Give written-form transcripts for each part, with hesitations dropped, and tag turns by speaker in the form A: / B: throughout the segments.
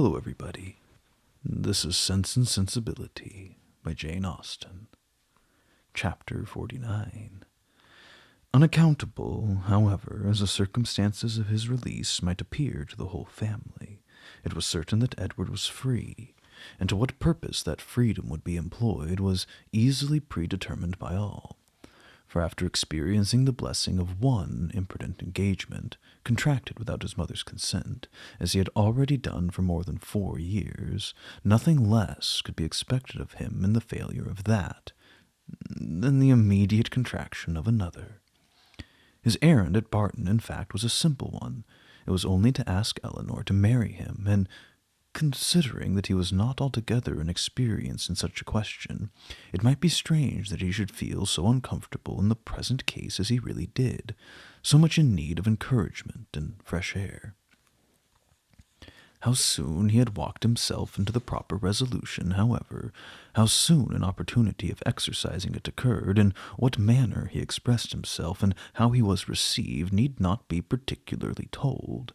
A: Hello, everybody. This is Sense and Sensibility by Jane Austen. Chapter 49. Unaccountable, however, as the circumstances of his release might appear to the whole family, it was certain that Edward was free, and to what purpose that freedom would be employed was easily predetermined by all. For after experiencing the blessing of one imprudent engagement, contracted without his mother's consent, as he had already done for more than 4 years, nothing less could be expected of him in the failure of that, than the immediate contraction of another. His errand at Barton, in fact, was a simple one. It was only to ask Eleanor to marry him, and considering that he was not altogether inexperienced in such a question, it might be strange that he should feel so uncomfortable in the present case as he really did, so much in need of encouragement and fresh air. How soon he had walked himself into the proper resolution, however, how soon an opportunity of exercising it occurred, in what manner he expressed himself, and how he was received, need not be particularly told.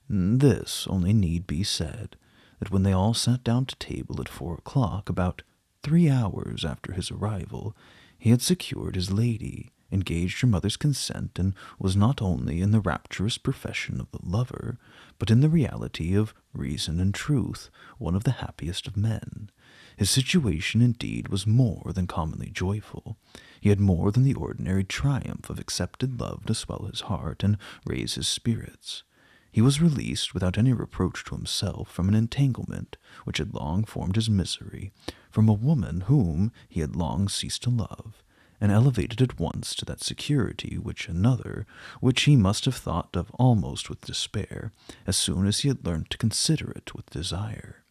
A: This only need be said, that when they all sat down to table at 4 o'clock, about 3 hours after his arrival, he had secured his lady, engaged her mother's consent, and was not only in the rapturous profession of the lover, but in the reality of reason and truth, one of the happiest of men. His situation, indeed, was more than commonly joyful. He had more than the ordinary triumph of accepted love to swell his heart and raise his spirits. He was released without any reproach to himself from an entanglement which had long formed his misery, from a woman whom he had long ceased to love, and elevated at once to that security which another, which he must have thought of almost with despair, as soon as he had learnt to consider it with desire.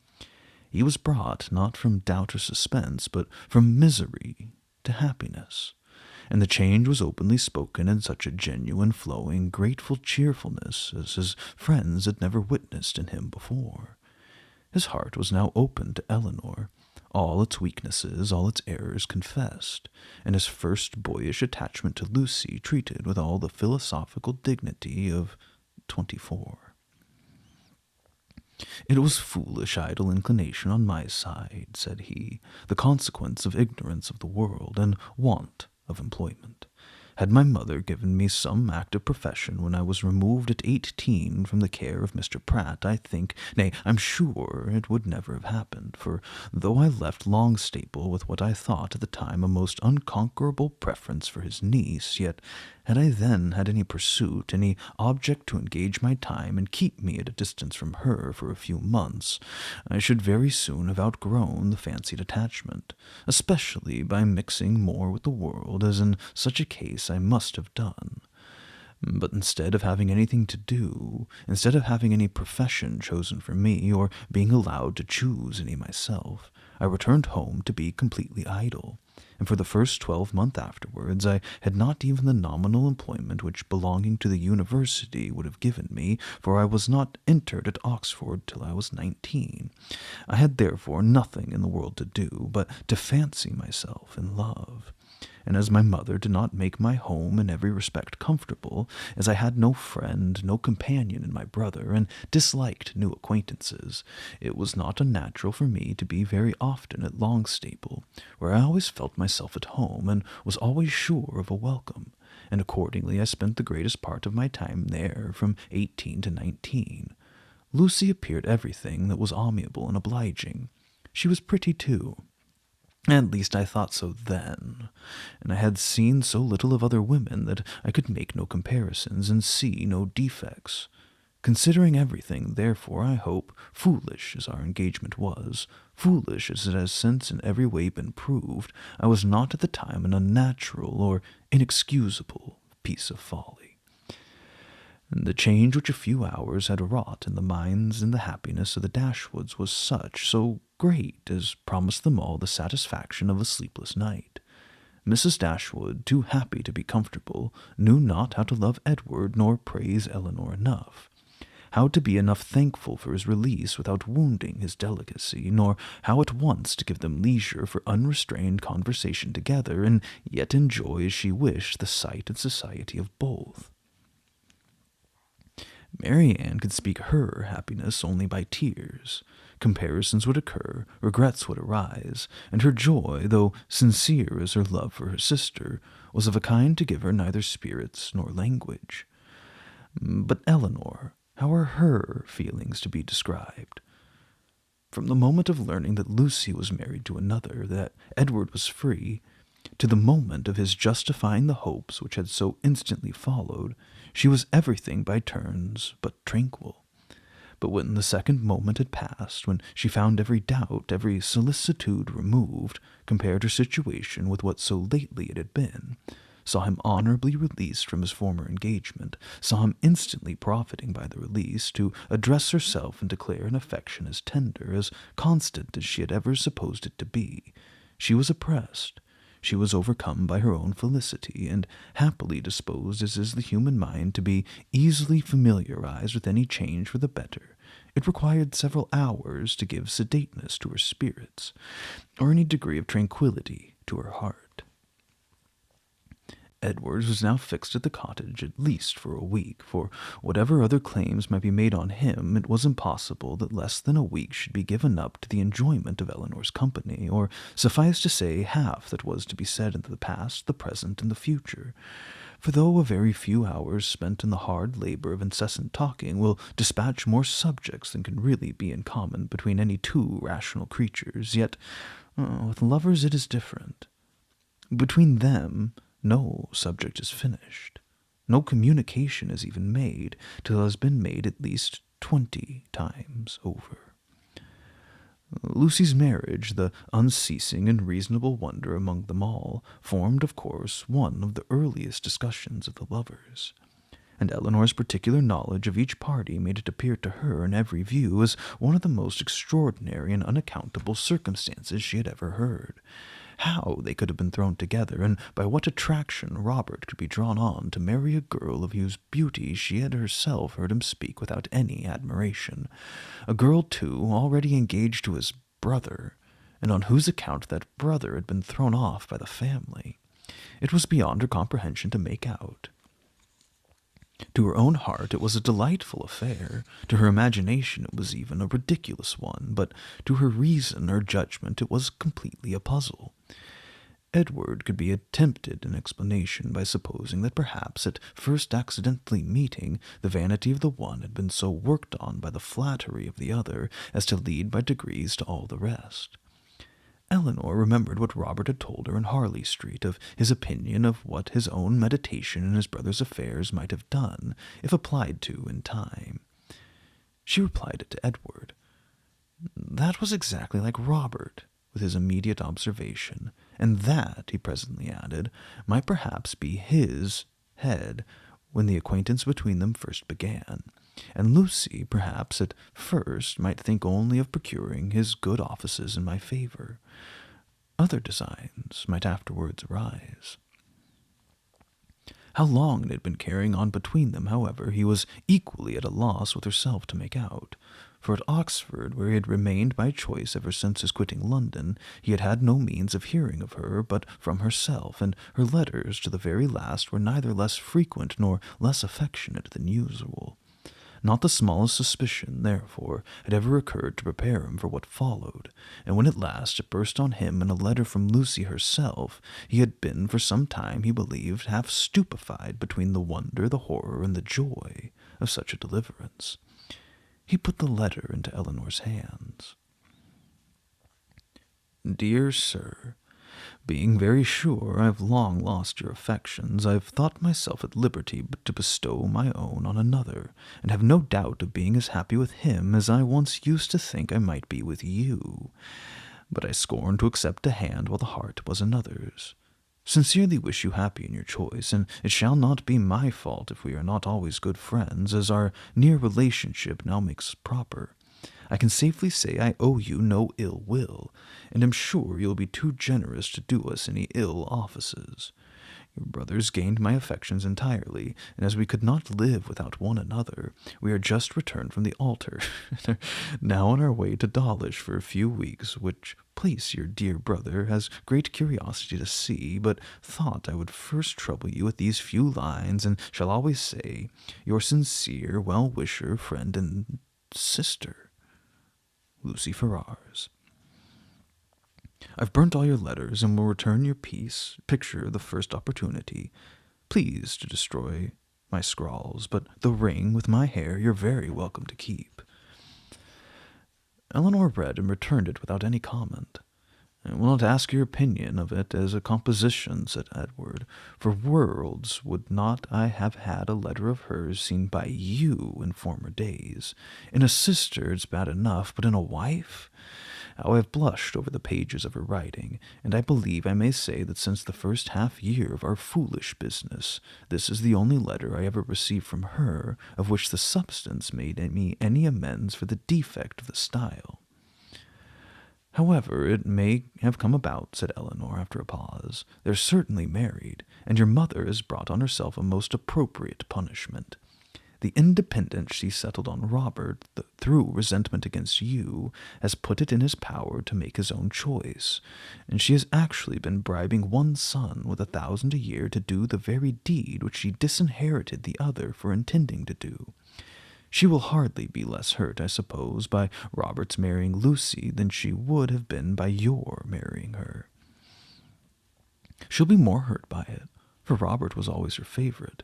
A: He was brought not from doubt or suspense, but from misery to happiness, and the change was openly spoken in such a genuine, flowing, grateful cheerfulness as his friends had never witnessed in him before. His heart was now open to Eleanor, all its weaknesses, all its errors confessed, and his first boyish attachment to Lucy treated with all the philosophical dignity of 24. "It was foolish, idle inclination on my side," said he, "the consequence of ignorance of the world, and want of employment. Had my mother given me some active profession when I was removed at 18 from the care of Mr. Pratt, I think, nay, I'm sure it would never have happened, for though I left Longstaple with what I thought at the time a most unconquerable preference for his niece, yet had I then had any pursuit, any object to engage my time and keep me at a distance from her for a few months, I should very soon have outgrown the fancied attachment, especially by mixing more with the world, as in such a case I must have done. But instead of having anything to do, instead of having any profession chosen for me, or being allowed to choose any myself, I returned home to be completely idle, and for the first 12 months afterwards I had not even the nominal employment which belonging to the university would have given me, for I was not entered at Oxford till I was 19. I had therefore nothing in the world to do but to fancy myself in love. And as my mother did not make my home in every respect comfortable, as I had no friend, no companion in my brother, and disliked new acquaintances, it was not unnatural for me to be very often at Longstaple, where I always felt myself at home, and was always sure of a welcome, and accordingly I spent the greatest part of my time there from 18 to 19. Lucy appeared everything that was amiable and obliging. She was pretty too. At least I thought so then, and I had seen so little of other women that I could make no comparisons and see no defects. Considering everything, therefore, I hope, foolish as our engagement was, foolish as it has since in every way been proved, I was not at the time an unnatural or inexcusable piece of folly. The change which a few hours had wrought in the minds and the happiness of the Dashwoods was such, so great, as promised them all the satisfaction of a sleepless night. Mrs. Dashwood, too happy to be comfortable, knew not how to love Edward nor praise Eleanor enough, how to be enough thankful for his release without wounding his delicacy, nor how at once to give them leisure for unrestrained conversation together, and yet enjoy as she wished the sight and society of both. Marianne could speak her happiness only by tears. Comparisons would occur, regrets would arise, and her joy, though sincere as her love for her sister, was of a kind to give her neither spirits nor language. But Eleanor, how are her feelings to be described? From the moment of learning that Lucy was married to another, that Edward was free, to the moment of his justifying the hopes which had so instantly followed, she was everything by turns but tranquil. But when the second moment had passed, when she found every doubt, every solicitude removed, compared her situation with what so lately it had been, saw him honorably released from his former engagement, saw him instantly profiting by the release to address herself and declare an affection as tender, as constant as she had ever supposed it to be, she was oppressed. She was overcome by her own felicity, and happily disposed as is the human mind to be easily familiarized with any change for the better. It required several hours to give sedateness to her spirits, or any degree of tranquillity to her heart. Edwards was now fixed at the cottage at least for a week, for whatever other claims might be made on him, it was impossible that less than a week should be given up to the enjoyment of Eleanor's company, or suffice to say half that was to be said in the past, the present, and the future. For though a very few hours spent in the hard labor of incessant talking will dispatch more subjects than can really be in common between any two rational creatures, yet with lovers it is different. Between them, no subject is finished. No communication is even made till it has been made at least 20 times over. Lucy's marriage, the unceasing and reasonable wonder among them all, formed, of course, one of the earliest discussions of the lovers. And Eleanor's particular knowledge of each party made it appear to her in every view as one of the most extraordinary and unaccountable circumstances she had ever heard. How they could have been thrown together, and by what attraction Robert could be drawn on to marry a girl of whose beauty she had herself heard him speak without any admiration, a girl, too, already engaged to his brother, and on whose account that brother had been thrown off by the family. It was beyond her comprehension to make out. To her own heart it was a delightful affair, to her imagination it was even a ridiculous one, but to her reason or judgment it was completely a puzzle. Edward could be attempted in explanation by supposing that perhaps at first accidentally meeting, the vanity of the one had been so worked on by the flattery of the other as to lead by degrees to all the rest. Eleanor remembered what Robert had told her in Harley Street of his opinion of what his own meditation in his brother's affairs might have done, if applied to in time. She replied it to Edward. That was exactly like Robert, with his immediate observation, and that, he presently added, might perhaps be his head when the acquaintance between them first began, and Lucy, perhaps, at first, might think only of procuring his good offices in my favor. Other designs might afterwards arise. How long it had been carrying on between them, however, he was equally at a loss with herself to make out, for at Oxford, where he had remained by choice ever since his quitting London, he had had no means of hearing of her but from herself, and her letters to the very last were neither less frequent nor less affectionate than usual. Not the smallest suspicion, therefore, had ever occurred to prepare him for what followed, and when at last it burst on him in a letter from Lucy herself, he had been for some time, he believed, half stupefied between the wonder, the horror, and the joy of such a deliverance. He put the letter into Eleanor's hands. Dear Sir, being very sure I have long lost your affections, I have thought myself at liberty to bestow my own on another, and have no doubt of being as happy with him as I once used to think I might be with you. But I scorn to accept a hand while the heart was another's. Sincerely wish you happy in your choice, and it shall not be my fault if we are not always good friends, as our near relationship now makes proper. I can safely say I owe you no ill will, and am sure you will be too generous to do us any ill offices. Your brothers gained my affections entirely, and as we could not live without one another, we are just returned from the altar, and are now on our way to Dawlish for a few weeks, which place your dear brother has great curiosity to see, but thought I would first trouble you with these few lines, and shall always say, your sincere well-wisher, friend, and sister, Lucy Ferrars. I've burnt all your letters, and will return your picture the first opportunity. Please to destroy my scrawls, but the ring with my hair you're very welcome to keep. Eleanor read and returned it without any comment. I will not ask your opinion of it as a composition, said Edward. For worlds would not I have had a letter of hers seen by you in former days. In a sister it's bad enough, but in a wife? How I have blushed over the pages of her writing, and I believe I may say that since the first half-year of our foolish business, this is the only letter I ever received from her of which the substance made me any amends for the defect of the style. However, it may have come about, said Eleanor after a pause. They're certainly married, and your mother has brought on herself a most appropriate punishment. The independence she settled on Robert through resentment against you has put it in his power to make his own choice, and she has actually been bribing one son with 1,000 a year to do the very deed which she disinherited the other for intending to do. She will hardly be less hurt, I suppose, by Robert's marrying Lucy than she would have been by your marrying her. She'll be more hurt by it, for Robert was always her favorite.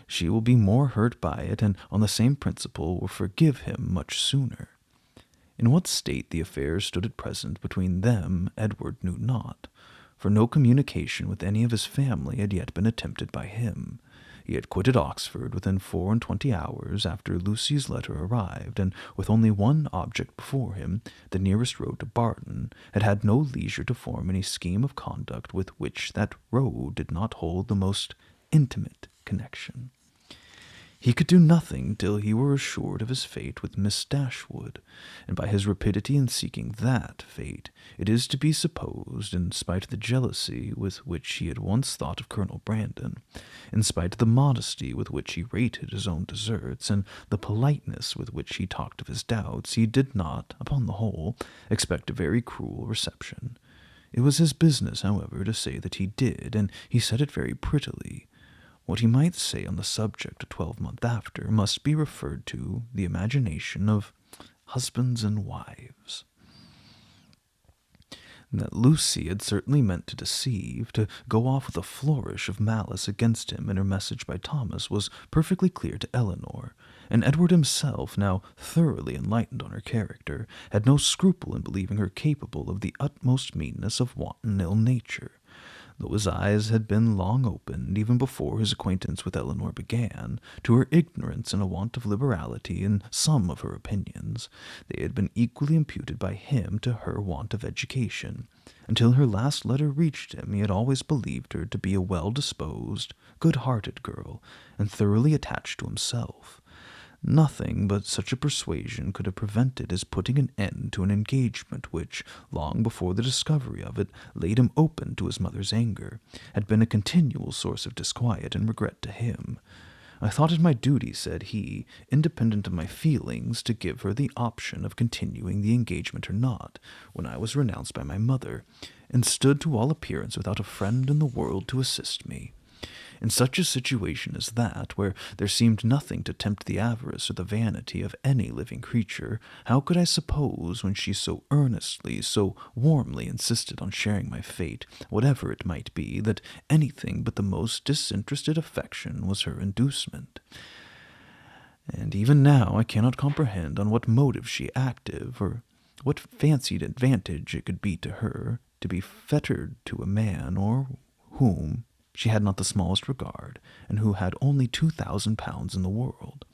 A: She will be more hurt by it, and on the same principle will forgive him much sooner. In what state the affairs stood at present between them, Edward knew not, for no communication with any of his family had yet been attempted by him. He had quitted Oxford within 24 hours after Lucy's letter arrived, and with only one object before him, the nearest road to Barton, had had no leisure to form any scheme of conduct with which that road did not hold the most intimate connection. He could do nothing till he were assured of his fate with Miss Dashwood, and by his rapidity in seeking that fate, it is to be supposed, in spite of the jealousy with which he had once thought of Colonel Brandon, in spite of the modesty with which he rated his own deserts, and the politeness with which he talked of his doubts, he did not, upon the whole, expect a very cruel reception. It was his business, however, to say that he did, and he said it very prettily. What he might say on the subject a 12-month after must be referred to the imagination of husbands and wives. That Lucy had certainly meant to deceive, to go off with a flourish of malice against him in her message by Thomas, was perfectly clear to Eleanor, and Edward himself, now thoroughly enlightened on her character, had no scruple in believing her capable of the utmost meanness of wanton ill nature. Though his eyes had been long opened, even before his acquaintance with Eleanor began, to her ignorance and a want of liberality in some of her opinions, they had been equally imputed by him to her want of education. Until her last letter reached him, he had always believed her to be a well-disposed, good-hearted girl, and thoroughly attached to himself. Nothing but such a persuasion could have prevented his putting an end to an engagement which, long before the discovery of it, laid him open to his mother's anger, had been a continual source of disquiet and regret to him. I thought it my duty, said he, independent of my feelings, to give her the option of continuing the engagement or not, when I was renounced by my mother, and stood to all appearance without a friend in the world to assist me. In such a situation as that, where there seemed nothing to tempt the avarice or the vanity of any living creature, how could I suppose, when she so earnestly, so warmly insisted on sharing my fate, whatever it might be, that anything but the most disinterested affection was her inducement? And even now I cannot comprehend on what motive she acted, or what fancied advantage it could be to her to be fettered to a man, or whom she had not the smallest regard, and who had only 2,000 pounds in the world.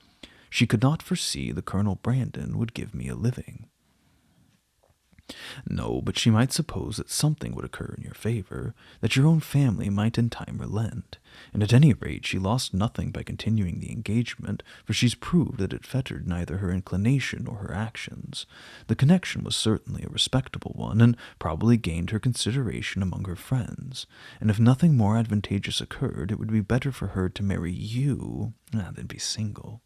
A: She could not foresee that Colonel Brandon would give me a living. No, but she might suppose that something would occur in your favor, that your own family might in time relent, and at any rate she lost nothing by continuing the engagement, for she's proved that it fettered neither her inclination nor her actions. The connection was certainly a respectable one, and probably gained her consideration among her friends, and if nothing more advantageous occurred, it would be better for her to marry you than be single.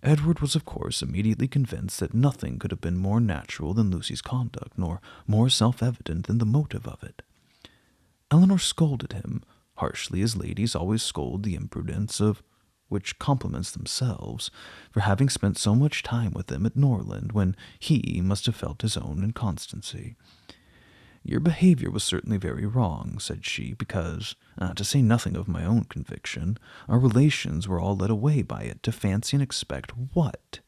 A: Edward was of course immediately convinced that nothing could have been more natural than Lucy's conduct, nor more self-evident than the motive of it. Elinor scolded him, harshly as ladies always scold the imprudence of which compliments themselves, for having spent so much time with them at Norland when he must have felt his own inconstancy. Your behavior was certainly very wrong, said she, because, to say nothing of my own conviction, our relations were all led away by it to fancy and expect what,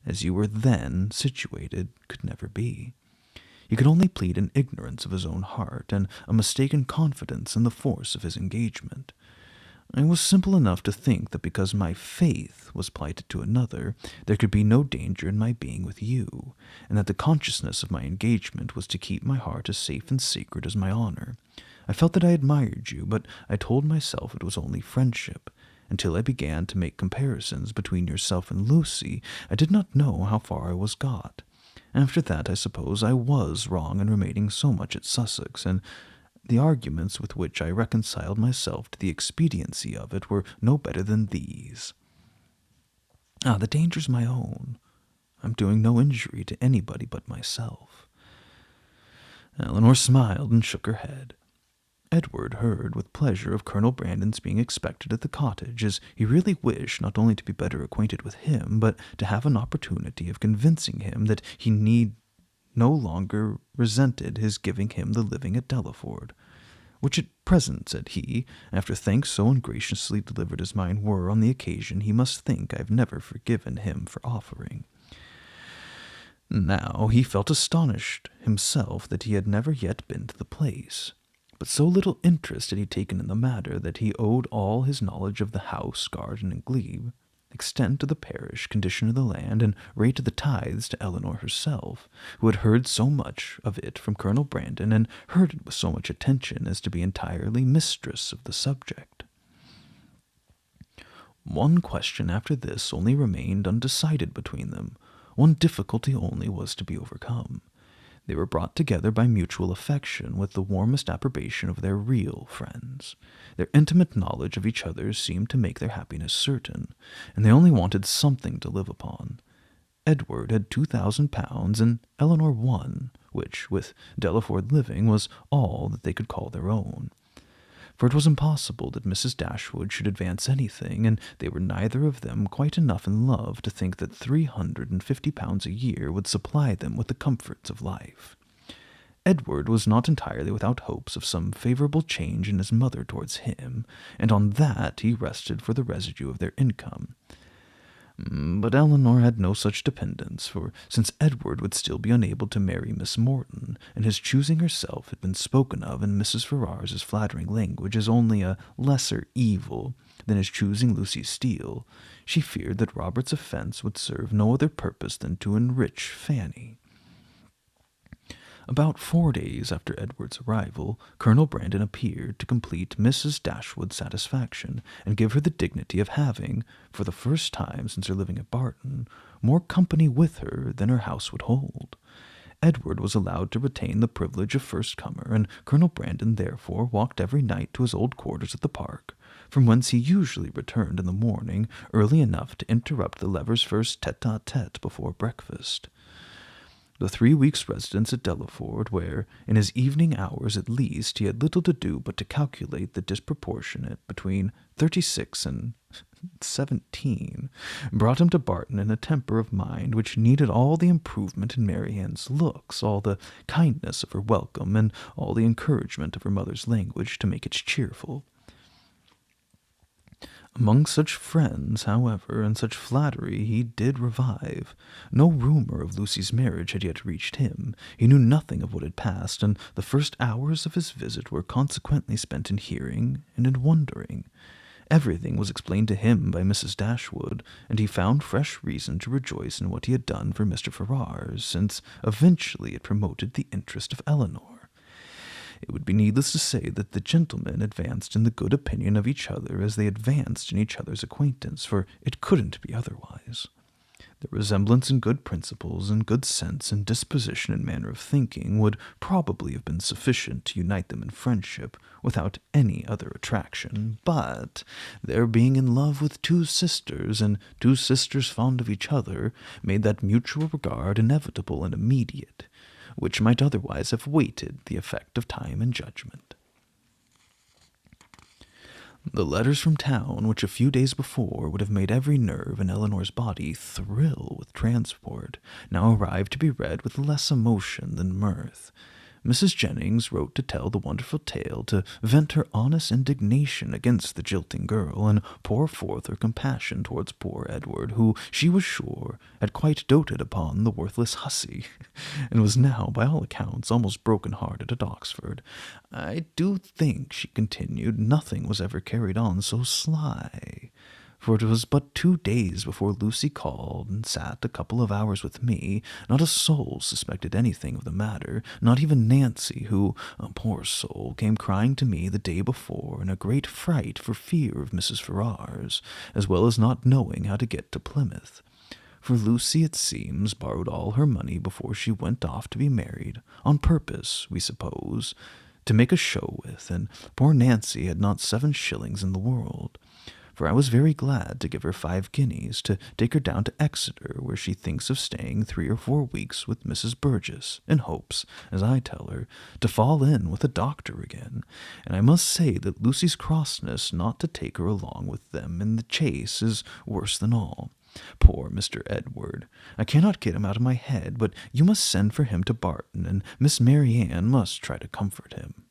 A: as you were then situated, could never be. He could only plead an ignorance of his own heart, and a mistaken confidence in the force of his engagement. I was simple enough to think that because my faith was plighted to another, there could be no danger in my being with you, and that the consciousness of my engagement was to keep my heart as safe and secret as my honor. I felt that I admired you, but I told myself it was only friendship. Until I began to make comparisons between yourself and Lucy, I did not know how far I was got. After that, I suppose I was wrong in remaining so much at Sussex, and the arguments with which I reconciled myself to the expediency of it were no better than these. The danger's my own. I'm doing no injury to anybody but myself. Elinor smiled and shook her head. Edward heard with pleasure of Colonel Brandon's being expected at the cottage, as he really wished not only to be better acquainted with him, but to have an opportunity of convincing him that he need no longer resented his giving him the living at Delaford, which at present, said he, after thanks so ungraciously delivered as mine were on the occasion, he must think I have never forgiven him for offering. Now he felt astonished himself that he had never yet been to the place, but so little interest had he taken in the matter that he owed all his knowledge of the house, garden, and glebe, extent to the parish, condition of the land, and rate of the tithes to Elinor herself, who had heard so much of it from Colonel Brandon, and heard it with so much attention as to be entirely mistress of the subject. One question after this only remained undecided between them. One difficulty only was to be overcome. They were brought together by mutual affection with the warmest approbation of their real friends. Their intimate knowledge of each other seemed to make their happiness certain, and they only wanted something to live upon. Edward had £2,000, and Elinor one, which, with Delaford living, was all that they could call their own. For it was impossible that Mrs. Dashwood should advance anything, and they were neither of them quite enough in love to think that £350 a year would supply them with the comforts of life. Edward was not entirely without hopes of some favorable change in his mother towards him, and on that he rested for the residue of their income. But Elinor had no such dependence, for since Edward would still be unable to marry Miss Morton, and his choosing herself had been spoken of in Mrs. Ferrars's flattering language as only a lesser evil than his choosing Lucy Steele, she feared that Robert's offence would serve no other purpose than to enrich Fanny. About 4 days after Edward's arrival, Colonel Brandon appeared to complete Mrs. Dashwood's satisfaction, and give her the dignity of having, for the first time since her living at Barton, more company with her than her house would hold. Edward was allowed to retain the privilege of first comer, and Colonel Brandon therefore walked every night to his old quarters at the park, from whence he usually returned in the morning early enough to interrupt the lovers' first tete-a-tete before breakfast. The 3 weeks' residence at Delaford, where, in his evening hours at least, he had little to do but to calculate the disproportionate between 36 and 17, brought him to Barton in a temper of mind which needed all the improvement in Marianne's looks, all the kindness of her welcome, and all the encouragement of her mother's language to make it cheerful. Among such friends, however, and such flattery, he did revive. No rumor of Lucy's marriage had yet reached him. He knew nothing of what had passed, and the first hours of his visit were consequently spent in hearing and in wondering. Everything was explained to him by Mrs. Dashwood, and he found fresh reason to rejoice in what he had done for Mr. Ferrars, since eventually it promoted the interest of Eleanor. It would be needless to say that the gentlemen advanced in the good opinion of each other as they advanced in each other's acquaintance, for it couldn't be otherwise. The resemblance in good principles and good sense and disposition and manner of thinking would probably have been sufficient to unite them in friendship without any other attraction, but their being in love with two sisters, and two sisters fond of each other, made that mutual regard inevitable and immediate, which might otherwise have waited the effect of time and judgment. The letters from town, which a few days before would have made every nerve in Eleanor's body thrill with transport, now arrived to be read with less emotion than mirth. Mrs. Jennings wrote to tell the wonderful tale, to vent her honest indignation against the jilting girl, and pour forth her compassion towards poor Edward, who, she was sure, had quite doted upon the worthless hussy, and was now, by all accounts, almost broken-hearted at Oxford. I do think, she continued, nothing was ever carried on so sly. For it was but 2 days before Lucy called and sat a couple of hours with me. Not a soul suspected anything of the matter, not even Nancy, who, poor soul, came crying to me the day before in a great fright for fear of Mrs. Ferrars, as well as not knowing how to get to Plymouth. For Lucy, it seems, borrowed all her money before she went off to be married, on purpose, we suppose, to make a show with, and poor Nancy had not 7 shillings in the world. For I was very glad to give her 5 guineas to take her down to Exeter, where she thinks of staying 3 or 4 weeks with Mrs. Burgess, in hopes, as I tell her, to fall in with a doctor again. And I must say that Lucy's crossness not to take her along with them in the chase is worse than all. Poor Mr. Edward! I cannot get him out of my head, but you must send for him to Barton, and Miss Marianne must try to comfort him.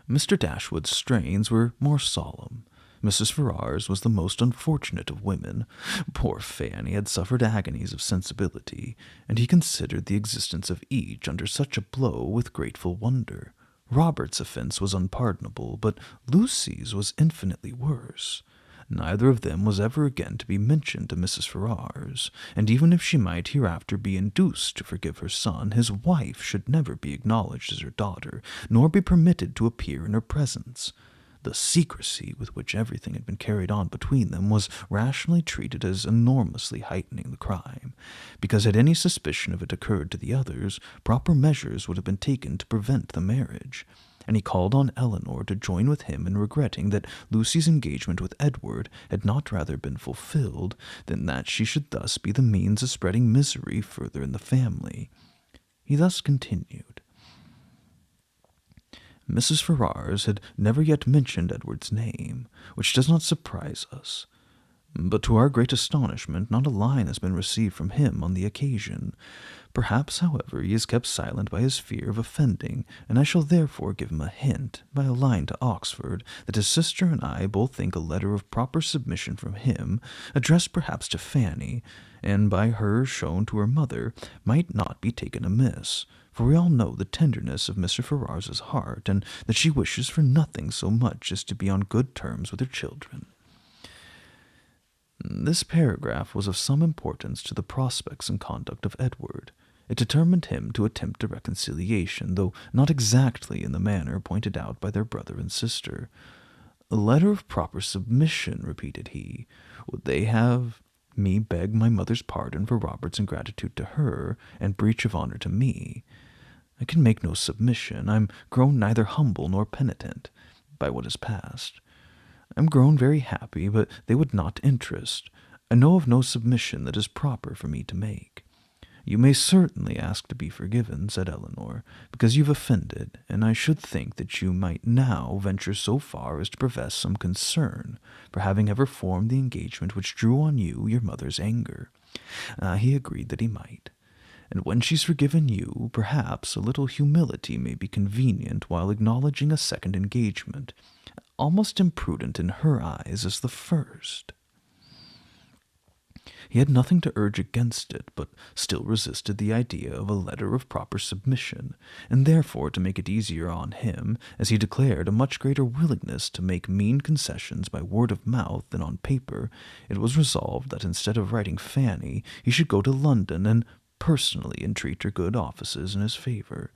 A: Mr. Dashwood's strains were more solemn. Mrs. Ferrars was the most unfortunate of women. Poor Fanny had suffered agonies of sensibility, and he considered the existence of each under such a blow with grateful wonder. Robert's offence was unpardonable, but Lucy's was infinitely worse. Neither of them was ever again to be mentioned to Mrs. Ferrars, and even if she might hereafter be induced to forgive her son, his wife should never be acknowledged as her daughter, nor be permitted to appear in her presence. The secrecy with which everything had been carried on between them was rationally treated as enormously heightening the crime, because had any suspicion of it occurred to the others, proper measures would have been taken to prevent the marriage. And he called on Eleanor to join with him in regretting that Lucy's engagement with Edward had not rather been fulfilled than that she should thus be the means of spreading misery further in the family. He thus continued. Mrs. Ferrars had never yet mentioned Edward's name, which does not surprise us. But to our great astonishment, not a line has been received from him on the occasion. Perhaps, however, he is kept silent by his fear of offending, and I shall therefore give him a hint, by a line to Oxford, that his sister and I both think a letter of proper submission from him, addressed perhaps to Fanny, and by her shown to her mother, might not be taken amiss, for we all know the tenderness of Mr. Ferrars's heart, and that she wishes for nothing so much as to be on good terms with her children. This paragraph was of some importance to the prospects and conduct of Edward. It determined him to attempt a reconciliation, though not exactly in the manner pointed out by their brother and sister. A letter of proper submission, repeated he. Would they have me beg my mother's pardon for Robert's ingratitude to her, and breach of honor to me? I can make no submission. I'm grown neither humble nor penitent by what is past. I'm grown very happy, but they would not interest. I know of no submission that is proper for me to make. You may certainly ask to be forgiven, said Eleanor, because you've offended, and I should think that you might now venture so far as to profess some concern for having ever formed the engagement which drew on you your mother's anger. He agreed that he might. And when she's forgiven you, perhaps a little humility may be convenient while acknowledging a second engagement, almost imprudent in her eyes as the first. He had nothing to urge against it, but still resisted the idea of a letter of proper submission, and therefore, to make it easier on him, as he declared a much greater willingness to make mean concessions by word of mouth than on paper, it was resolved that instead of writing Fanny, he should go to London and personally entreat her good offices in his favor.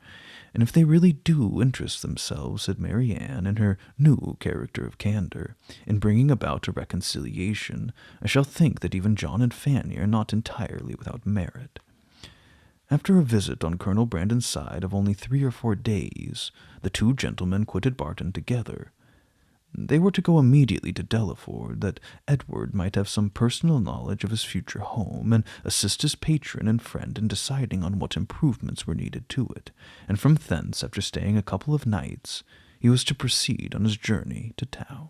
A: And if they really do interest themselves, said Mary Ann, in her new character of candor, in bringing about a reconciliation, I shall think that even John and Fanny are not entirely without merit. After a visit on Colonel Brandon's side of only 3 or 4 days, the two gentlemen quitted Barton together. They were to go immediately to Delaford, that Edward might have some personal knowledge of his future home, and assist his patron and friend in deciding on what improvements were needed to it, and from thence, after staying a couple of nights, he was to proceed on his journey to town.